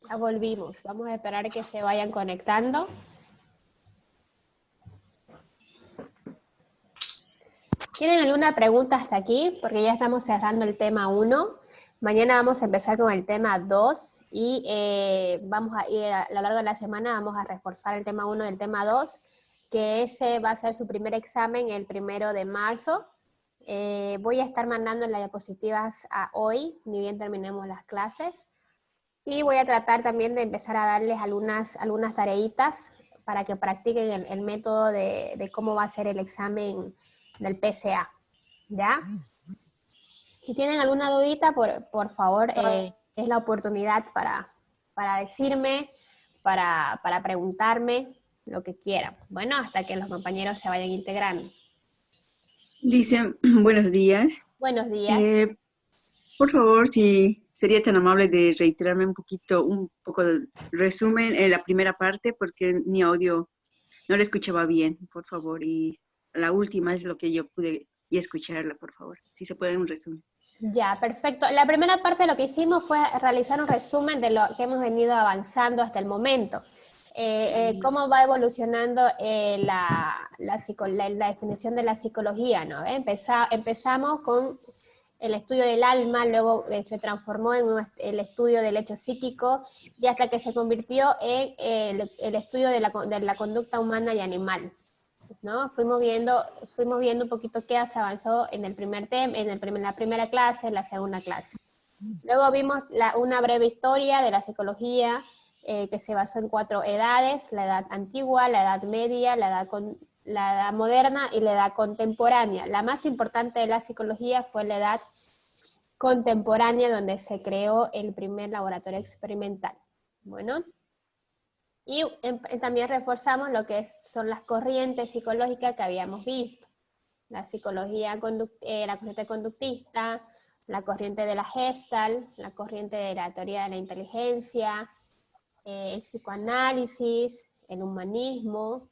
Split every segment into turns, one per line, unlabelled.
Ya volvimos. Vamos a esperar que se vayan conectando. ¿Tienen alguna pregunta hasta aquí? Porque ya estamos cerrando el tema 1. Mañana vamos a empezar con el tema 2 y a lo largo de la semana vamos a reforzar el tema 1 y el tema 2, que ese va a ser su primer examen el 1 de marzo. Voy a estar mandando las diapositivas a hoy, ni bien terminemos las clases. Y voy a tratar también de empezar a darles algunas tareitas para que practiquen el método de cómo va a ser el examen del PCA, ¿ya? Si tienen alguna dudita, por favor, es la oportunidad para decirme, para preguntarme, lo que quieran. Bueno, hasta que los compañeros se vayan integrando.
Dice, buenos días.
Buenos días.
Eh, por favor, si sería tan amable de reiterarme un poco del resumen en la primera parte, porque mi audio no lo escuchaba bien, por favor. Y la última es lo que yo pude y escucharla, por favor. Si se puede un resumen.
Ya, perfecto. La primera parte de lo que hicimos fue realizar un resumen de lo que hemos venido avanzando hasta el momento. Cómo va evolucionando la definición de la psicología, ¿no? Empezamos con el estudio del alma, luego se transformó en el estudio del hecho psíquico y hasta que se convirtió en el estudio de la conducta humana y animal, ¿no? Fuimos viendo un poquito qué se avanzó en el primer tema, la primera clase, en la segunda clase. Luego vimos una breve historia de la psicología que se basó en 4 edades: la edad antigua, la edad media, la edad moderna y la edad contemporánea. La más importante de la psicología fue la edad contemporánea, donde se creó el primer laboratorio experimental. Bueno, y también reforzamos lo que son las corrientes psicológicas que habíamos visto. La la corriente conductista, la corriente de la Gestalt, la corriente de la teoría de la inteligencia, el psicoanálisis, el humanismo,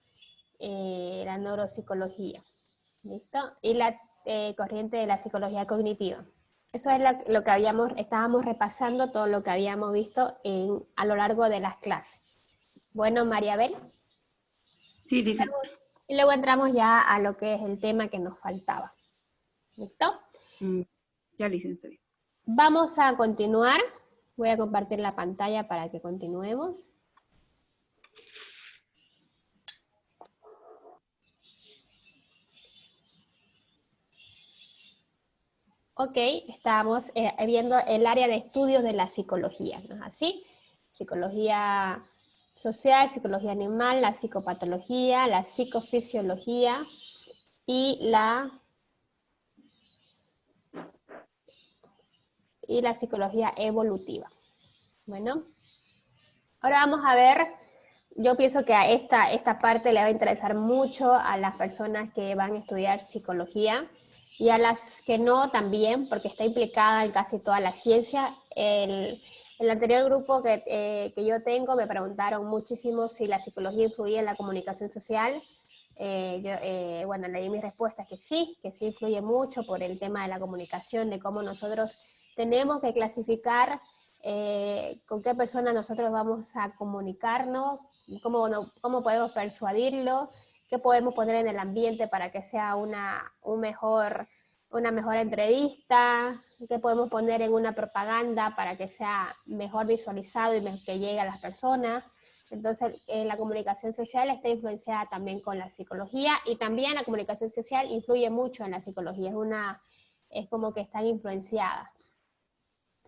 la neuropsicología. ¿Listo? Y la corriente de la psicología cognitiva. Eso es lo que estábamos repasando, todo lo que habíamos visto a lo largo de las clases. Bueno, Mariabel.
Sí, dice.
Y luego entramos ya a lo que es el tema que nos faltaba. ¿Listo?
mm, ya, licenciada.
Vamos a continuar. Voy a compartir la pantalla para que continuemos. Ok, estamos viendo el área de estudios de la psicología, ¿no es así? Psicología social, psicología animal, la psicopatología, la psicofisiología y la psicología evolutiva. Bueno, ahora vamos a ver, yo pienso que a esta parte le va a interesar mucho a las personas que van a estudiar psicología y a las que no también, porque está implicada en casi toda la ciencia. El anterior grupo que yo tengo me preguntaron muchísimo si la psicología influía en la comunicación social. Bueno, le di mi respuesta que sí influye mucho por el tema de la comunicación, de cómo nosotros tenemos que clasificar con qué persona nosotros vamos a comunicarnos, cómo podemos persuadirlo, qué podemos poner en el ambiente para que sea una mejor entrevista, qué podemos poner en una propaganda para que sea mejor visualizado y que llegue a las personas. Entonces, la comunicación social está influenciada también con la psicología y también la comunicación social influye mucho en la psicología, es como que están influenciadas.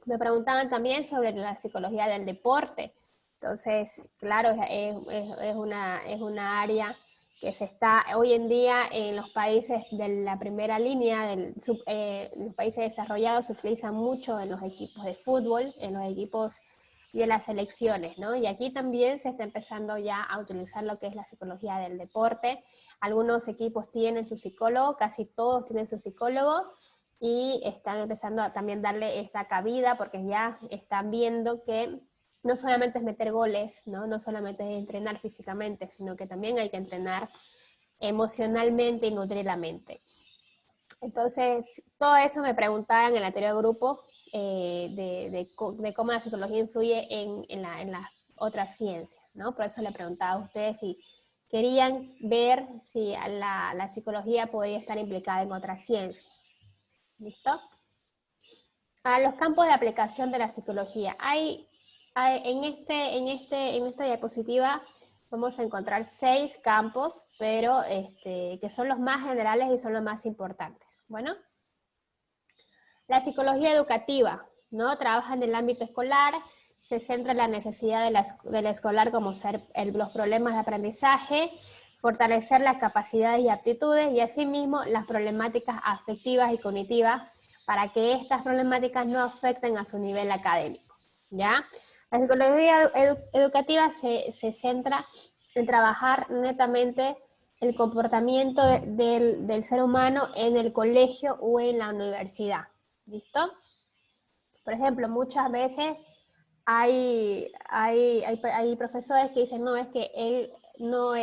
Me preguntaban también sobre la psicología del deporte. Entonces, claro, es una área que se está hoy en día en los países de la primera línea, los países desarrollados se utiliza mucho en los equipos de fútbol, en los equipos y en las selecciones, ¿no? Y aquí también se está empezando ya a utilizar lo que es la psicología del deporte. Algunos equipos tienen su psicólogo, casi todos tienen su psicólogo, y están empezando a también darle esta cabida porque ya están viendo que no solamente es meter goles, ¿no? No solamente es entrenar físicamente, sino que también hay que entrenar emocionalmente y nutrir la mente. Entonces, todo eso me preguntaban en el anterior grupo, de cómo la psicología influye en las otras ciencias, ¿no? Por eso le preguntaba a ustedes si querían ver si la psicología podía estar implicada en otras ciencias. ¿Listo? A los campos de aplicación de la psicología. En esta diapositiva vamos a encontrar 6 campos, pero que son los más generales y son los más importantes. Bueno, la psicología educativa, ¿no? Trabaja en el ámbito escolar, se centra en la necesidad del escolar como ser los problemas de aprendizaje, fortalecer las capacidades y aptitudes y asimismo las problemáticas afectivas y cognitivas para que estas problemáticas no afecten a su nivel académico, ¿ya? La psicología educativa se centra en trabajar netamente el comportamiento del ser humano en el colegio o en la universidad, ¿listo? Por ejemplo, muchas veces hay profesores que dicen, no, es que él no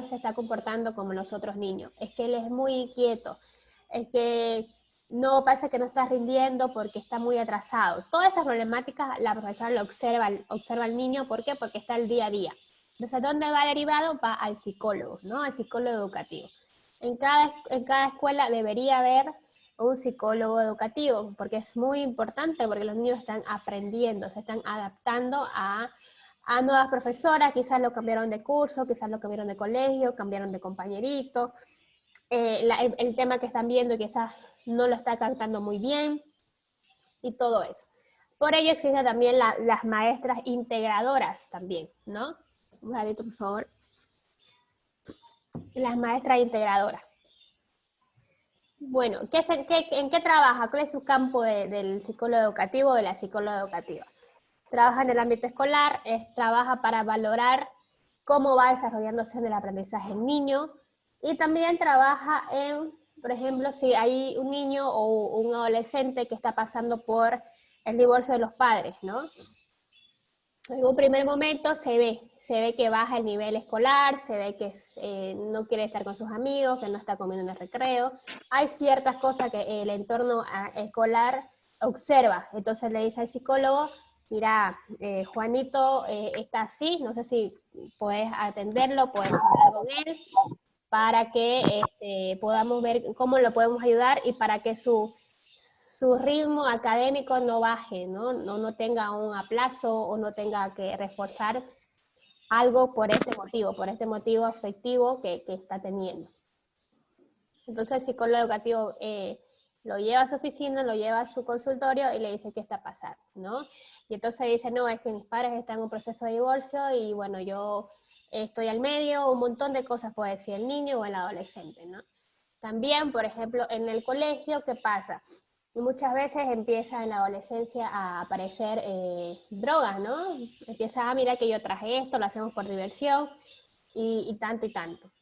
se está comportando como los otros niños, es que él es muy inquieto, es que no pasa que no está rindiendo porque está muy atrasado. Todas esas problemáticas la profesora lo observa al niño, ¿por qué? Porque está el día a día. Entonces, ¿dónde va derivado? Va al psicólogo, ¿no? Al psicólogo educativo. En cada escuela debería haber un psicólogo educativo, porque es muy importante, porque los niños están aprendiendo, se están adaptando a nuevas profesoras, quizás lo cambiaron de curso, quizás lo cambiaron de colegio, cambiaron de compañerito, el tema que están viendo quizás no lo está captando muy bien, y todo eso. Por ello existen también las maestras integradoras también, ¿no? Un ratito, por favor. Las maestras integradoras. Bueno, ¿en qué trabaja? ¿Cuál es su campo del psicólogo educativo o de la psicóloga educativa? Trabaja en el ámbito escolar, trabaja para valorar cómo va desarrollándose en el aprendizaje el niño, y también trabaja en, por ejemplo, si hay un niño o un adolescente que está pasando por el divorcio de los padres, ¿no? En un primer momento se ve que baja el nivel escolar, se ve que no quiere estar con sus amigos, que no está comiendo en el recreo. Hay ciertas cosas que el entorno escolar observa. Entonces le dice al psicólogo, mira, Juanito está así, no sé si podés atenderlo, podemos hablar con él, para que podamos ver cómo lo podemos ayudar y para que su ritmo académico no baje, no tenga un aplazo o no tenga que reforzar algo por este motivo afectivo que está teniendo. Entonces el psicólogo educativo lo lleva a su oficina, lo lleva a su consultorio y le dice qué está pasando, ¿no? Y entonces dice, no, es que mis padres están en un proceso de divorcio y bueno, yo estoy al medio, un montón de cosas puede decir el niño o el adolescente, ¿no? También, por ejemplo, en el colegio, ¿qué pasa? Muchas veces empieza en la adolescencia a aparecer drogas, ¿no? Empieza, mira que yo traje esto, lo hacemos por diversión y tanto y tanto.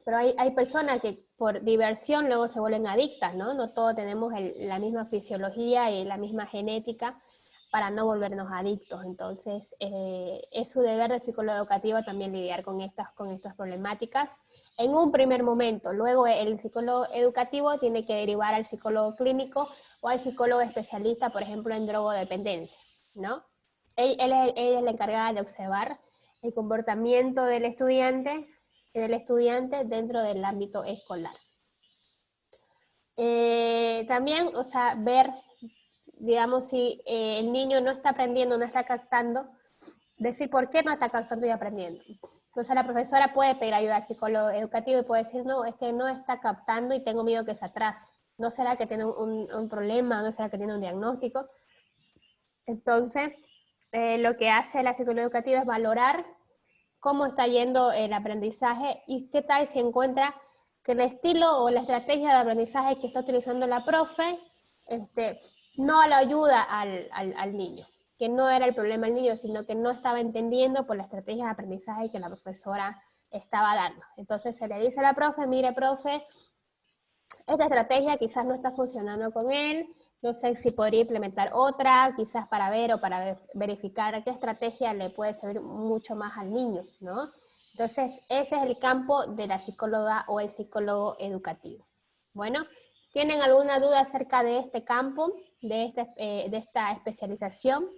Pero hay personas que por diversión luego se vuelven adictas, ¿no? No todos tenemos la misma fisiología y la misma genética para no volvernos adictos. Entonces, es su deber de psicólogo educativo también lidiar con estas problemáticas en un primer momento. Luego el psicólogo educativo tiene que derivar al psicólogo clínico o al psicólogo especialista, por ejemplo, en drogodependencia, ¿no? Ella es la encargada de observar el comportamiento del estudiante dentro del ámbito escolar. También, o sea, ver, digamos, si el niño no está aprendiendo, no está captando, decir por qué no está captando y aprendiendo. Entonces la profesora puede pedir ayuda al psicólogo educativo y puede decir, no, es que no está captando y tengo miedo que se atrase. ¿No será que tiene un problema? ¿No será que tiene un diagnóstico? Entonces, lo que hace la psicología educativa es valorar cómo está yendo el aprendizaje y qué tal si encuentra que el estilo o la estrategia de aprendizaje que está utilizando la profe no le ayuda al niño, que no era el problema el niño, sino que no estaba entendiendo por la estrategia de aprendizaje que la profesora estaba dando. Entonces se le dice a la profe, mire profe, esta estrategia quizás no está funcionando con él, no sé si podría implementar otra, quizás para ver o para verificar qué estrategia le puede servir mucho más al niño, ¿no? Entonces, ese es el campo de la psicóloga o el psicólogo educativo. Bueno, ¿tienen alguna duda acerca de este campo? de esta especialización?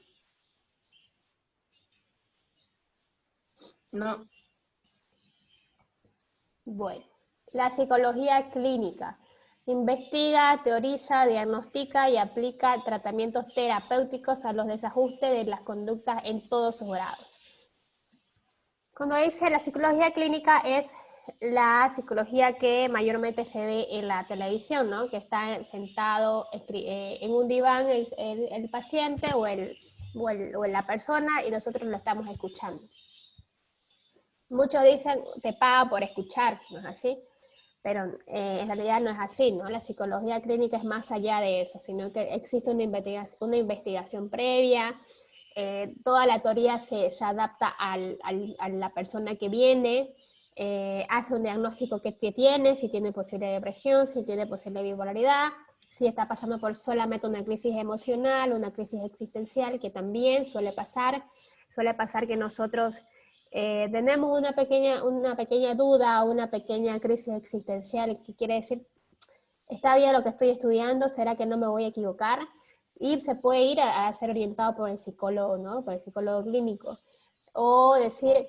No.
Bueno, la psicología clínica investiga, teoriza, diagnostica y aplica tratamientos terapéuticos a los desajustes de las conductas en todos sus grados. Cuando dice la psicología clínica es la psicología que mayormente se ve en la televisión, ¿no? Que está sentado en un diván el paciente o la persona y nosotros lo estamos escuchando. Muchos dicen, te paga por escuchar, ¿no es así? Pero en realidad no es así, ¿no? La psicología clínica es más allá de eso, sino que existe una investigación previa, toda la teoría se adapta a la persona que viene, hace un diagnóstico que tiene, si tiene posible depresión, si tiene posible bipolaridad, si está pasando por solamente una crisis emocional, una crisis existencial, que también suele pasar que nosotros tenemos una pequeña duda, una pequeña crisis existencial, que quiere decir, ¿está bien lo que estoy estudiando? ¿Será que no me voy a equivocar? Y se puede ir a ser orientado por el psicólogo, ¿no? Por el psicólogo clínico. O decir,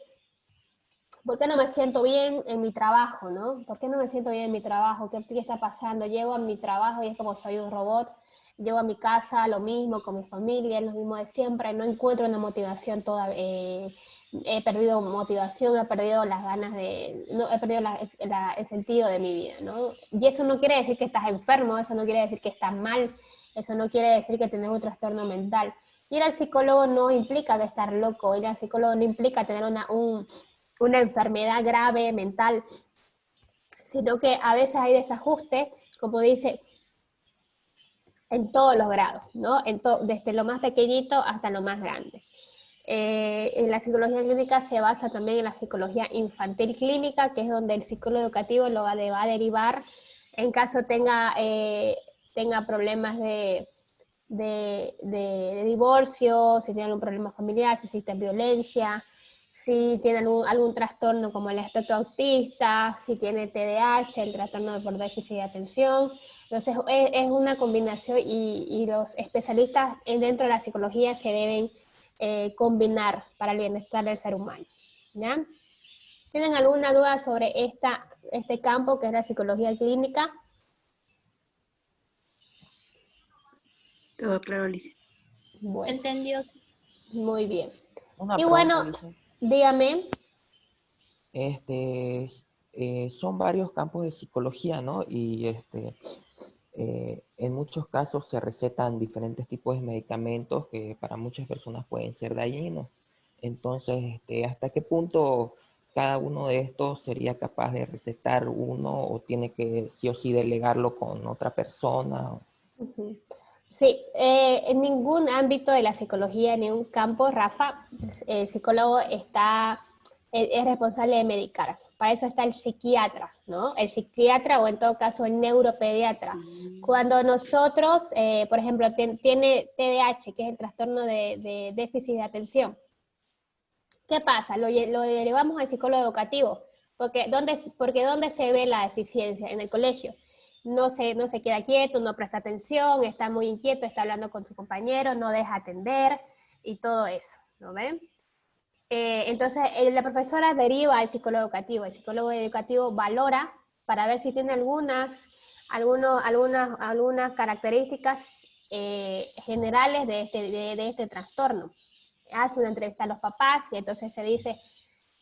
¿por qué no me siento bien en mi trabajo, no? ¿Por qué no me siento bien en mi trabajo? ¿Qué está pasando? Llego a mi trabajo y es como soy un robot. Llego a mi casa, lo mismo, con mi familia, lo mismo de siempre. No encuentro una motivación toda... he perdido motivación, he perdido las ganas no, he perdido el sentido de mi vida, ¿no? Y eso no quiere decir que estás enfermo, eso no quiere decir que estás mal, eso no quiere decir que tenés un trastorno mental. Ir al psicólogo no implica de estar loco, ir al psicólogo no implica tener una enfermedad grave mental, sino que a veces hay desajuste, como dice, en todos los grados, ¿no? Desde lo más pequeñito hasta lo más grande. En la psicología clínica se basa también en la psicología infantil clínica, que es donde el psicólogo educativo lo va a derivar en caso tenga problemas de divorcio, si tiene algún problema familiar, si existe violencia, si tiene algún trastorno como el espectro autista, si tiene TDAH, el trastorno por déficit de atención. Entonces es una combinación y los especialistas dentro de la psicología se deben combinar para el bienestar del ser humano, ¿ya? ¿Tienen alguna duda sobre este campo que es la psicología clínica?
Todo claro, Alicia.
Bueno,
Entendió.
muy bien.
Una
Y
pregunta,
bueno,
Alicia.
dígame.
Son varios campos de psicología, ¿no? Y en muchos casos se recetan diferentes tipos de medicamentos que para muchas personas pueden ser dañinos. Entonces, ¿hasta qué punto cada uno de estos sería capaz de recetar uno o tiene que sí o sí delegarlo con otra persona?
Ujú. Sí, en ningún ámbito de la psicología, en ningún campo, Rafa, el psicólogo es responsable de medicar. Para eso está el psiquiatra, ¿no? El psiquiatra o en todo caso el neuropediatra. Cuando nosotros, por ejemplo, tiene TDAH, que es el trastorno de déficit de atención, ¿qué pasa? Lo derivamos al psicólogo educativo, porque ¿dónde se ve la deficiencia? En el colegio. No se queda quieto, no presta atención, está muy inquieto, está hablando con su compañero, no deja atender y todo eso, ¿no ven? Entonces, la profesora deriva al psicólogo educativo. El psicólogo educativo valora para ver si tiene algunas características generales de este trastorno. Hace una entrevista a los papás y entonces se dice,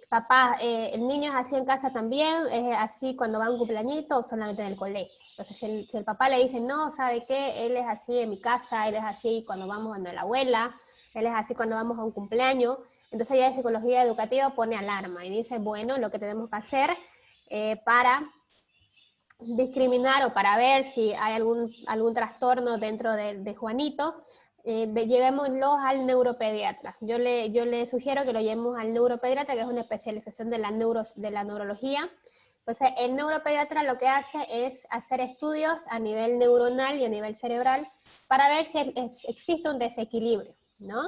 papá, ¿el niño es así en casa también? ¿Es así cuando va a un cumpleañito o solamente en el colegio? Entonces, si el papá le dice, no, ¿sabe qué? Él es así en mi casa, él es así cuando vamos a la abuela, él es así cuando vamos a un cumpleaños. Entonces ya de psicología educativa pone alarma y dice, bueno, lo que tenemos que hacer para discriminar o para ver si hay algún trastorno dentro de Juanito, llevémoslo al neuropediatra. Yo le sugiero que lo llevemos al neuropediatra, que es una especialización de la neurología. Entonces, el neuropediatra lo que hace es hacer estudios a nivel neuronal y a nivel cerebral para ver si existe un desequilibrio, ¿no?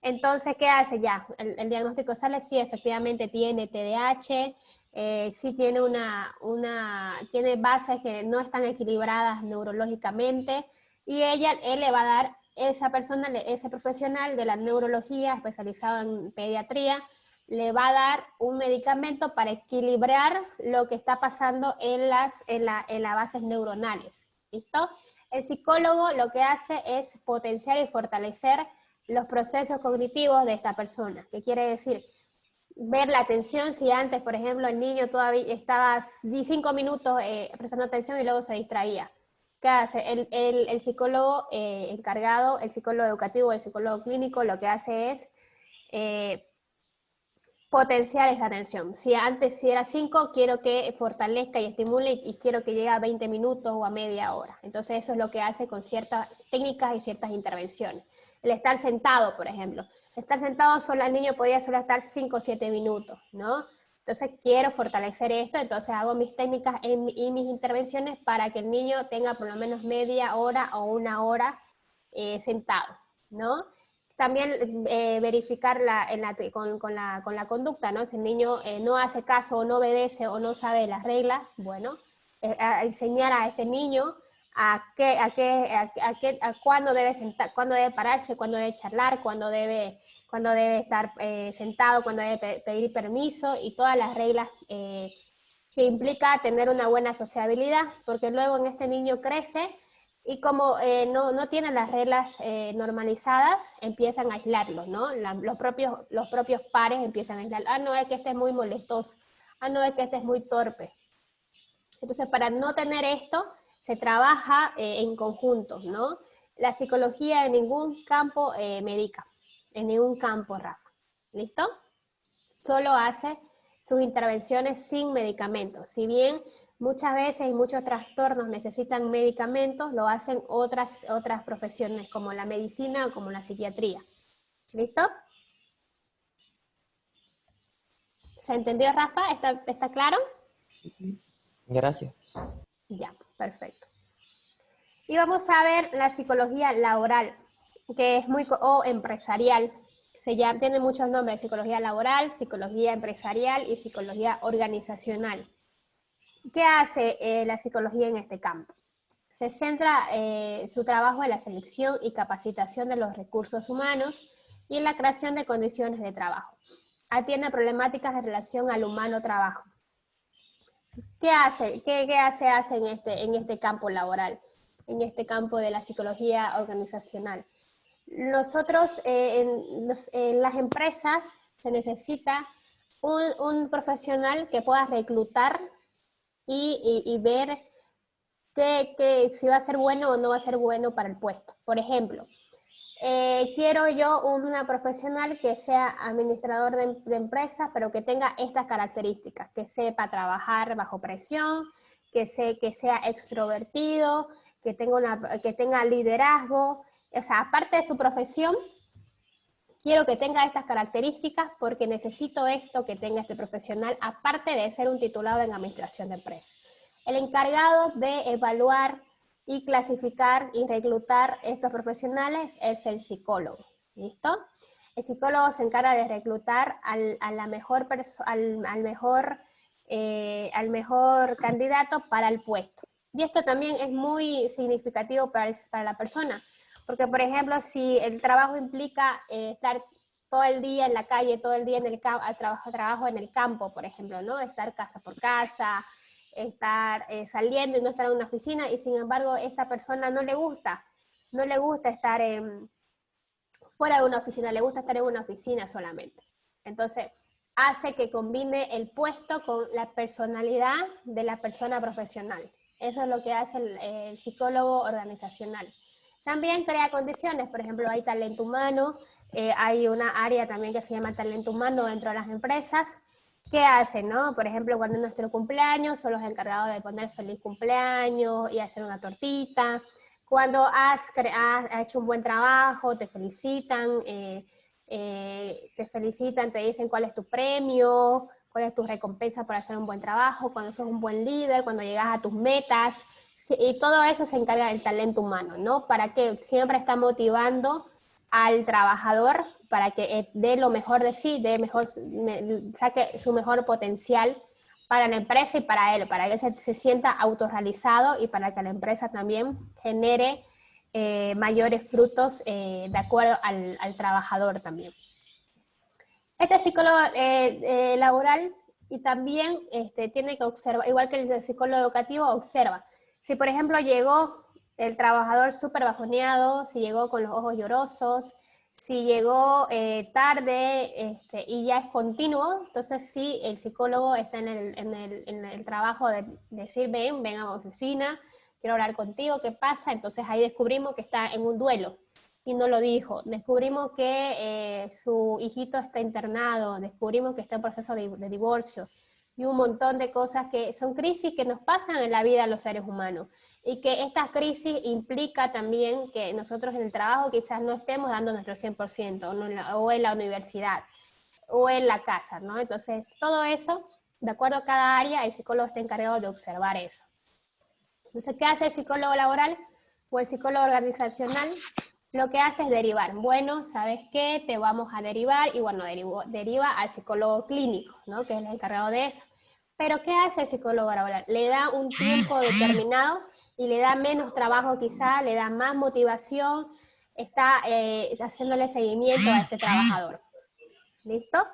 Entonces, ¿qué hace ya? El diagnóstico sale, sí, efectivamente tiene TDAH, sí tiene tiene bases que no están equilibradas neurológicamente, y él le va a dar, esa persona, ese profesional de la neurología especializado en pediatría, le va a dar un medicamento para equilibrar lo que está pasando en las bases neuronales. ¿Listo? El psicólogo lo que hace es potenciar y fortalecer los procesos cognitivos de esta persona. ¿Qué quiere decir? Ver la atención, si antes, por ejemplo, el niño todavía estaba 5 minutos prestando atención y luego se distraía. ¿Qué hace? El psicólogo encargado, el psicólogo educativo, el psicólogo clínico, lo que hace es potenciar esa atención. Si antes si era 5, quiero que fortalezca y estimule y quiero que llegue a 20 minutos o a media hora. Entonces eso es lo que hace con ciertas técnicas y ciertas intervenciones. El estar sentado, por ejemplo. Estar sentado, el niño podía solo estar 5 o 7 minutos, ¿no? Entonces quiero fortalecer esto, entonces hago mis técnicas y mis intervenciones para que el niño tenga por lo menos media hora o una hora sentado, ¿no? También verificar con la conducta, ¿no? Si el niño no hace caso o no obedece o no sabe las reglas, bueno, a enseñar a este niño a cuándo debe sentar, cuándo debe pararse, cuándo debe charlar, cuándo debe estar sentado, cuándo debe pedir permiso y todas las reglas que implica tener una buena sociabilidad, porque luego en este niño crece y como no tienen las reglas normalizadas, empiezan a aislarlos, ¿no? Los propios pares empiezan a aislar. Ah, no, es que este es muy molestoso. Ah, no, es que este es muy torpe. Entonces, para no tener esto, se trabaja en conjunto, ¿no? La psicología en ningún campo medica, en ningún campo, Rafa. ¿Listo? Solo hace sus intervenciones sin medicamentos. Si bien muchas veces y muchos trastornos necesitan medicamentos, lo hacen otras profesiones como la medicina o como la psiquiatría. ¿Listo? ¿Se entendió, Rafa? ¿Está claro?
Gracias.
Ya, perfecto. Y vamos a ver la psicología laboral, que es o empresarial. Tiene muchos nombres: psicología laboral, psicología empresarial y psicología organizacional. ¿Qué hace la psicología en este campo? Se centra su trabajo en la selección y capacitación de los recursos humanos y en la creación de condiciones de trabajo. Atiende problemáticas en relación al humano-trabajo. ¿Qué hace? ¿Qué hace en este campo laboral? En este campo de la psicología organizacional. Nosotros, en las empresas, se necesita un profesional que pueda reclutar y ver si va a ser bueno o no va a ser bueno para el puesto. Por ejemplo, quiero yo una profesional que sea administrador de empresas, pero que tenga estas características, que sepa trabajar bajo presión, que sea extrovertido, que tenga liderazgo. O sea, aparte de su profesión, quiero que tenga estas características porque necesito esto que tenga este profesional, aparte de ser un titulado en administración de empresas. El encargado de evaluar y clasificar y reclutar estos profesionales es el psicólogo. ¿Listo? El psicólogo se encarga de reclutar al mejor candidato para el puesto. Y esto también es muy significativo para la persona, porque, por ejemplo, si el trabajo implica estar todo el día en la calle, todo el día en el trabajo en el campo, por ejemplo, ¿no? Estar casa por casa, estar saliendo y no estar en una oficina, y sin embargo esta persona no le gusta estar fuera de una oficina, le gusta estar en una oficina solamente. Entonces hace que combine el puesto con la personalidad de la persona profesional. Eso es lo que hace el psicólogo organizacional. También crea condiciones, por ejemplo, hay talento humano, hay una área también que se llama talento humano dentro de las empresas. ¿Qué hacen, no? Por ejemplo, cuando es nuestro cumpleaños, son los encargados de poner feliz cumpleaños y hacer una tortita. Cuando has hecho un buen trabajo, te felicitan, te dicen cuál es tu premio, cuál es tu recompensa por hacer un buen trabajo, cuando sos un buen líder, cuando llegas a tus metas. Y todo eso se encarga del talento humano, ¿no? Para que siempre está motivando al trabajador para que dé lo mejor de sí, saque su mejor potencial para la empresa y para él se sienta autorrealizado y para que la empresa también genere mayores frutos de acuerdo al trabajador también. Este psicólogo laboral y también tiene que observar, igual que el psicólogo educativo, observa. Si, por ejemplo, llegó el trabajador súper bajoneado, si llegó con los ojos llorosos, si llegó tarde y ya es continuo, entonces sí, el psicólogo está en el trabajo de decir, ven a mi oficina, quiero hablar contigo, ¿qué pasa? Entonces ahí descubrimos que está en un duelo. Y no lo dijo. Descubrimos que su hijito está internado, descubrimos que está en proceso de divorcio y un montón de cosas que son crisis que nos pasan en la vida a los seres humanos y que estas crisis implica también que nosotros en el trabajo quizás no estemos dando nuestro 100% o en la universidad o en la casa, ¿no? Entonces, todo eso, de acuerdo a cada área, el psicólogo está encargado de observar eso. Entonces, ¿qué hace el psicólogo laboral o el psicólogo organizacional? Lo que hace es derivar. Bueno, ¿sabes qué? Te vamos a derivar y bueno, deriva al psicólogo clínico, ¿no? Que es el encargado de eso. Pero ¿qué hace el psicólogo laboral? Le da un tiempo determinado y le da menos trabajo quizá, le da más motivación, está haciéndole seguimiento a este trabajador. ¿Listo?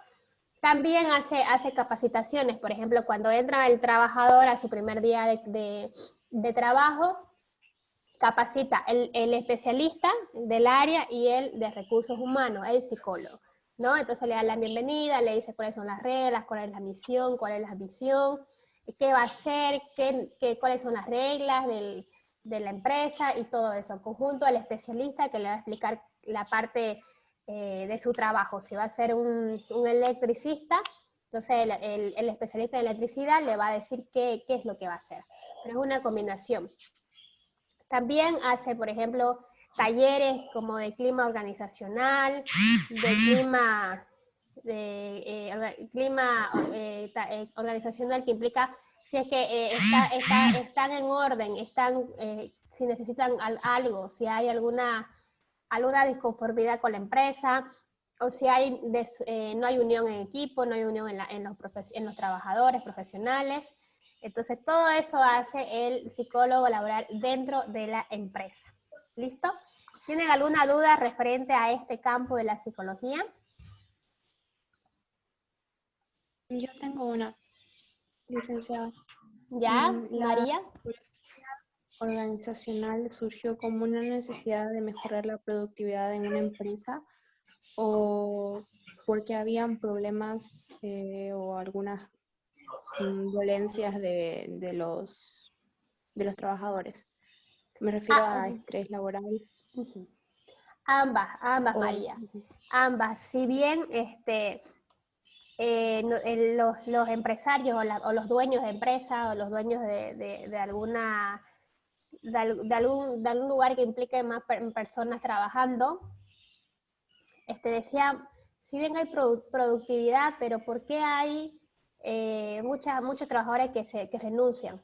También hace capacitaciones, por ejemplo, cuando entra el trabajador a su primer día de trabajo, capacita el especialista del área y el de recursos humanos, el psicólogo, ¿no? Entonces le da la bienvenida, le dice cuáles son las reglas, cuál es la misión, cuál es la visión, qué va a hacer, cuáles son las reglas de la empresa y todo eso, conjunto al especialista que le va a explicar la parte de su trabajo. Si va a ser un electricista, entonces el especialista de electricidad le va a decir qué es lo que va a hacer. Pero es una combinación. También hace, por ejemplo, talleres como de clima organizacional, organizacional, que implica si es que están en orden, si necesitan algo, si hay alguna disconformidad con la empresa, o si no hay unión en equipo, no hay unión en los trabajadores profesionales. Entonces, todo eso hace el psicólogo laboral dentro de la empresa. ¿Listo? ¿Tienen alguna duda referente a este campo de la psicología?
Yo tengo una, licenciada.
¿Ya,
La
María?
organizacional surgió como una necesidad de mejorar la productividad en una empresa o porque habían problemas o algunas dolencias de los trabajadores. Me refiero a estrés laboral.
Ambas, María. Ambas. Si bien los empresarios o los dueños de empresa o los dueños de algún lugar que implique más personas trabajando, decía, si bien hay productividad, pero ¿por qué hay muchos trabajadores que renuncian?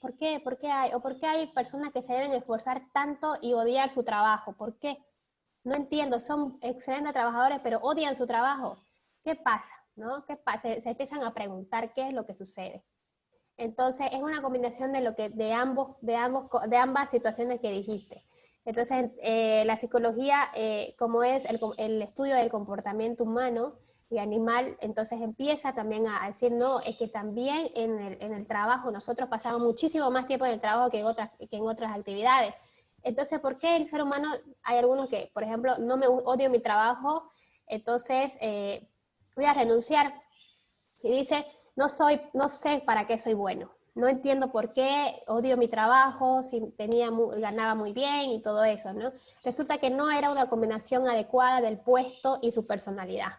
¿Por qué? ¿Por qué hay personas que se deben esforzar tanto y odiar su trabajo? ¿Por qué? No entiendo, son excelentes trabajadores, pero odian su trabajo. ¿Qué pasa? ¿No? ¿Qué pasa? Se empiezan a preguntar qué es lo que sucede. Entonces, es una combinación de ambas situaciones que dijiste. Entonces, la psicología, como es el estudio del comportamiento humano y animal, entonces empieza también a decir, no, es que también en el trabajo nosotros pasamos muchísimo más tiempo en el trabajo que en otras actividades. Entonces, ¿por qué el ser humano, hay algunos que, por ejemplo, odio mi trabajo, entonces voy a renunciar? Y dice, no sé para qué soy bueno. No entiendo por qué odio mi trabajo, si ganaba muy bien y todo eso, ¿no? Resulta que no era una combinación adecuada del puesto y su personalidad.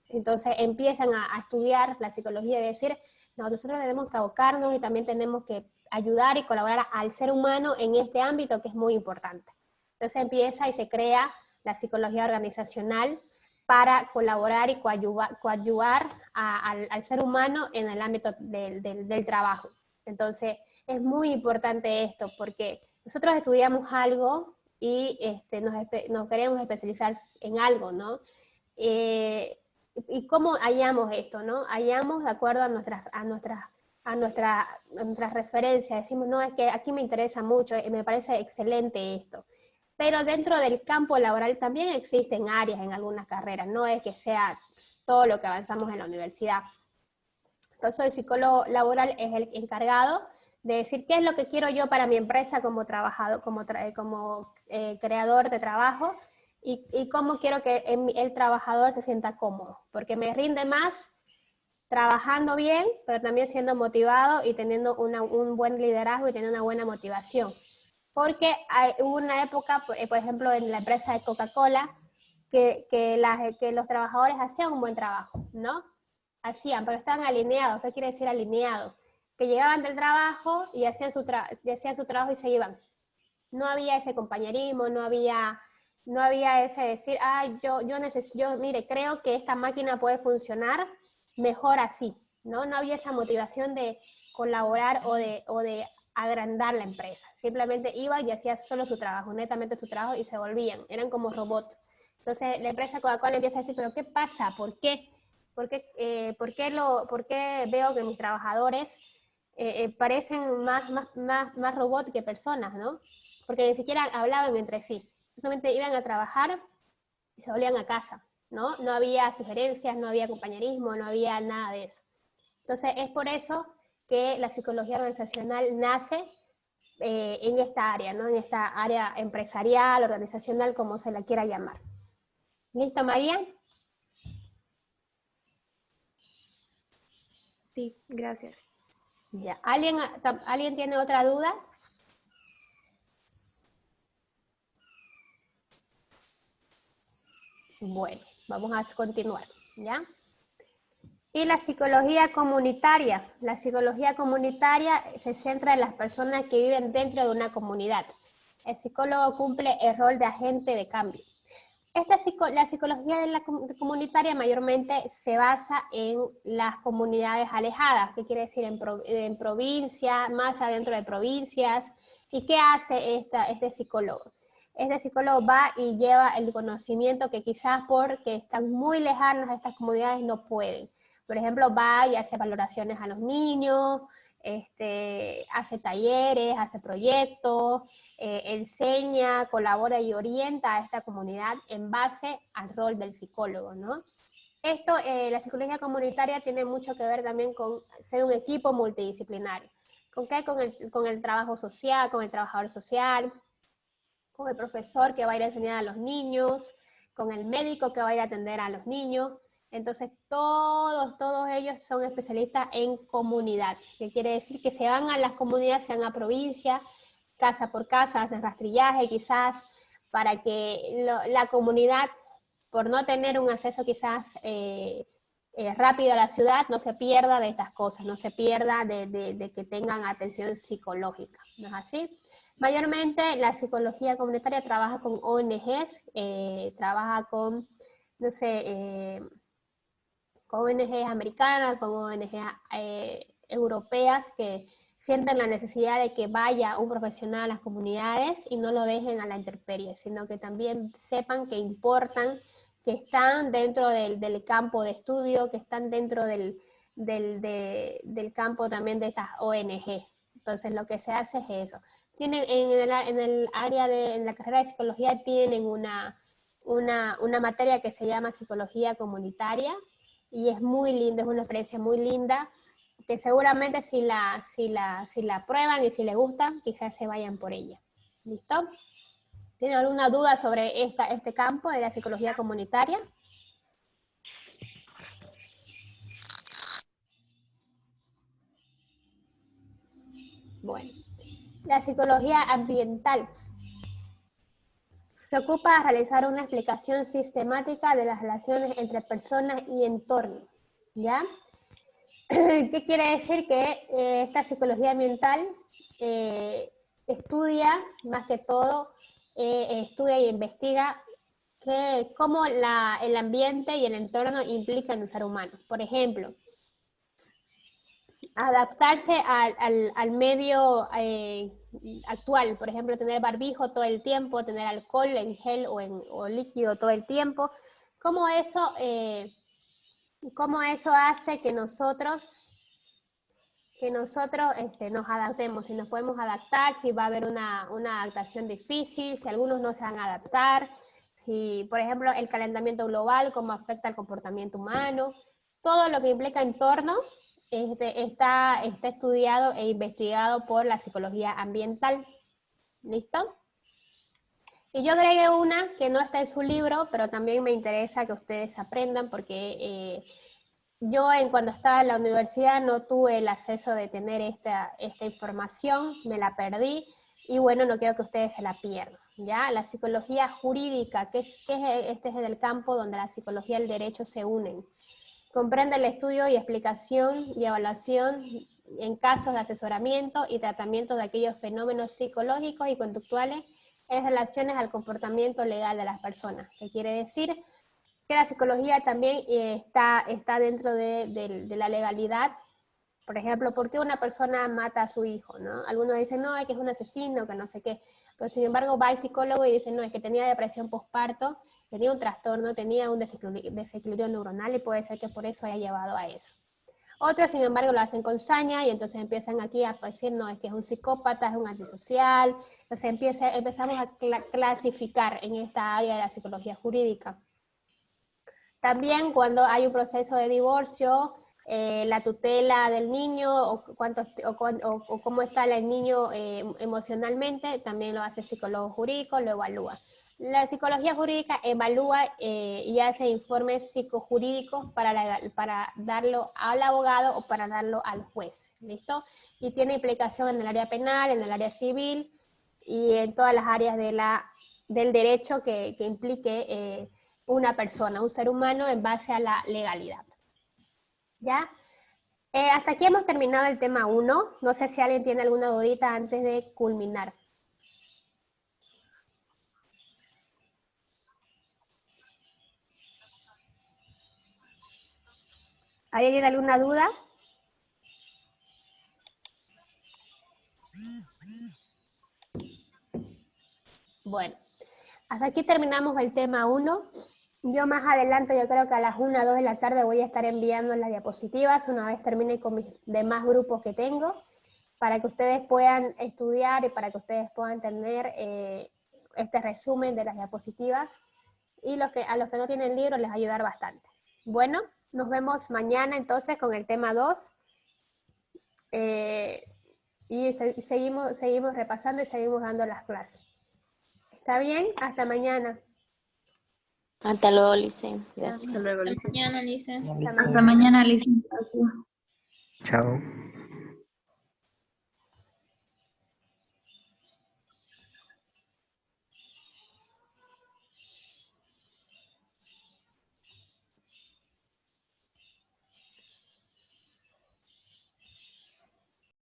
Entonces empiezan a estudiar la psicología y decir, no, nosotros tenemos que abocarnos y también tenemos que ayudar y colaborar al ser humano en este ámbito que es muy importante. Entonces empieza y se crea la psicología organizacional para colaborar y coadyuvar al ser humano en el ámbito del trabajo. Entonces, es muy importante esto, porque nosotros estudiamos algo y nos queremos especializar en algo, ¿no? ¿Y cómo hallamos esto, no? Hallamos de acuerdo a nuestras referencias. Decimos, no, es que aquí me interesa mucho, me parece excelente esto. pero dentro del campo laboral también existen áreas en algunas carreras, no es que sea todo lo que avanzamos en la universidad. Entonces el psicólogo laboral es el encargado de decir qué es lo que quiero yo para mi empresa como trabajador, como creador de trabajo, y cómo quiero que el trabajador se sienta cómodo, porque me rinde más trabajando bien, pero también siendo motivado y teniendo un buen liderazgo y teniendo una buena motivación. Porque hubo una época, por ejemplo, en la empresa de Coca-Cola, que los trabajadores hacían un buen trabajo, ¿no? Hacían, pero estaban alineados. ¿Qué quiere decir alineados? Que llegaban del trabajo y hacían su trabajo y se iban. No había ese compañerismo, no había ese decir, mire, creo que esta máquina puede funcionar mejor así, ¿no? No había esa motivación de colaborar o de agrandar la empresa. Simplemente iban y hacían solo su trabajo, netamente su trabajo, y se volvían. Eran como robots. Entonces la empresa Coca-Cola empieza a decir, ¿pero qué pasa? ¿Por qué? ¿Por qué veo que mis trabajadores parecen más robots que personas, ¿no? Porque ni siquiera hablaban entre sí. Simplemente iban a trabajar y se volvían a casa, ¿no? No había sugerencias, no había compañerismo, no había nada de eso. Entonces, es por eso que la psicología organizacional nace en esta área, ¿no? En esta área empresarial, organizacional, como se la quiera llamar. ¿Listo, María?
Sí, gracias.
Ya. ¿Alguien tiene otra duda? Bueno, vamos a continuar, ¿ya? Y la psicología comunitaria. La psicología comunitaria se centra en las personas que viven dentro de una comunidad. El psicólogo cumple el rol de agente de cambio. La psicología comunitaria mayormente se basa en las comunidades alejadas. ¿Qué quiere decir? En provincias, más adentro de provincias. ¿Y qué hace este psicólogo? Este psicólogo va y lleva el conocimiento que quizás porque están muy lejanos a estas comunidades no pueden. Por ejemplo, va y hace valoraciones a los niños, hace talleres, hace proyectos, enseña, colabora y orienta a esta comunidad en base al rol del psicólogo, ¿no? La psicología comunitaria tiene mucho que ver también con ser un equipo multidisciplinario. ¿Con qué? Con el trabajo social, con el trabajador social, con el profesor que va a ir a enseñar a los niños, con el médico que va a ir a atender a los niños. Entonces, todos ellos son especialistas en comunidad, que quiere decir que se van a las comunidades, se van a provincia, casa por casa, hacen rastrillaje quizás, para que la comunidad, por no tener un acceso quizás rápido a la ciudad, no se pierda de estas cosas, no se pierda de que tengan atención psicológica, ¿no es así? Mayormente la psicología comunitaria trabaja con ONGs, trabaja con, no sé, con ONGs americanas, con ONGs europeas que sienten la necesidad de que vaya un profesional a las comunidades y no lo dejen a la intemperie, sino que también sepan que importan, que están dentro del campo de estudio, que están dentro del campo también de estas ONG. Entonces lo que se hace es eso. Tienen en el área en la carrera de psicología tienen una materia que se llama psicología comunitaria y es muy linda, es una experiencia muy linda que seguramente si la prueban y si les gusta, quizás se vayan por ella. ¿Listo? ¿Tienen alguna duda sobre este campo de la psicología comunitaria? Bueno, la psicología ambiental se ocupa de realizar una explicación sistemática de las relaciones entre personas y entorno, ¿ya? ¿Qué quiere decir? Que esta psicología ambiental estudia, más que todo, estudia e investiga cómo el ambiente y el entorno implican el ser humano. Por ejemplo, adaptarse al medio actual, por ejemplo, tener barbijo todo el tiempo, tener alcohol en gel o líquido todo el tiempo, cómo eso hace que nosotros que nosotros nos adaptemos, si nos podemos adaptar, si va a haber una adaptación difícil, si algunos no se van a adaptar, si, por ejemplo, el calentamiento global, cómo afecta al comportamiento humano, todo lo que implica entorno está estudiado e investigado por la psicología ambiental. ¿Listo? Y yo agregué una que no está en su libro, pero también me interesa que ustedes aprendan porque yo cuando estaba en la universidad no tuve el acceso de tener esta información, me la perdí y bueno, no quiero que ustedes se la pierdan. ¿Ya? La psicología jurídica, este es el campo donde la psicología y el derecho se unen. Comprende el estudio y explicación y evaluación en casos de asesoramiento y tratamiento de aquellos fenómenos psicológicos y conductuales en relaciones al comportamiento legal de las personas. ¿Qué quiere decir? Que la psicología también está dentro de la legalidad. Por ejemplo, ¿por qué una persona mata a su hijo? ¿No? Algunos dicen, no, es que es un asesino, que no sé qué. Pero sin embargo va el psicólogo y dice, no, es que tenía depresión postparto, tenía un trastorno, tenía un desequilibrio neuronal y puede ser que por eso haya llevado a eso. Otros, sin embargo, lo hacen con saña y entonces empiezan aquí a decir, no, es que es un psicópata, es un antisocial. Entonces empezamos a clasificar en esta área de la psicología jurídica. También cuando hay un proceso de divorcio, la tutela del niño o cómo está el niño emocionalmente, también lo hace el psicólogo jurídico, lo evalúa. La psicología jurídica evalúa y hace informes psicojurídicos para darlo al abogado o para darlo al juez, ¿listo? Y tiene implicación en el área penal, en el área civil y en todas las áreas del derecho que implique una persona, un ser humano en base a la legalidad. ¿Ya? Hasta aquí hemos terminado el tema 1. No sé si alguien tiene alguna dudita antes de culminar. ¿Alguien tiene alguna duda? Bueno, hasta aquí terminamos el tema 1. Yo más adelante, yo creo que a las 1 o 2 de la tarde voy a estar enviando las diapositivas una vez termine con mis demás grupos que tengo, para que ustedes puedan estudiar y para que ustedes puedan tener este resumen de las diapositivas. Y a los que no tienen libro les va a ayudar bastante. Bueno, nos vemos mañana entonces con el tema 2. Y seguimos repasando y seguimos dando las clases. ¿Está bien? Hasta mañana.
Hasta luego, Lice. Gracias.
Hasta luego, Alicia.
Mañana, Lice.
Lice.
Hasta mañana, Alicia.
Chao.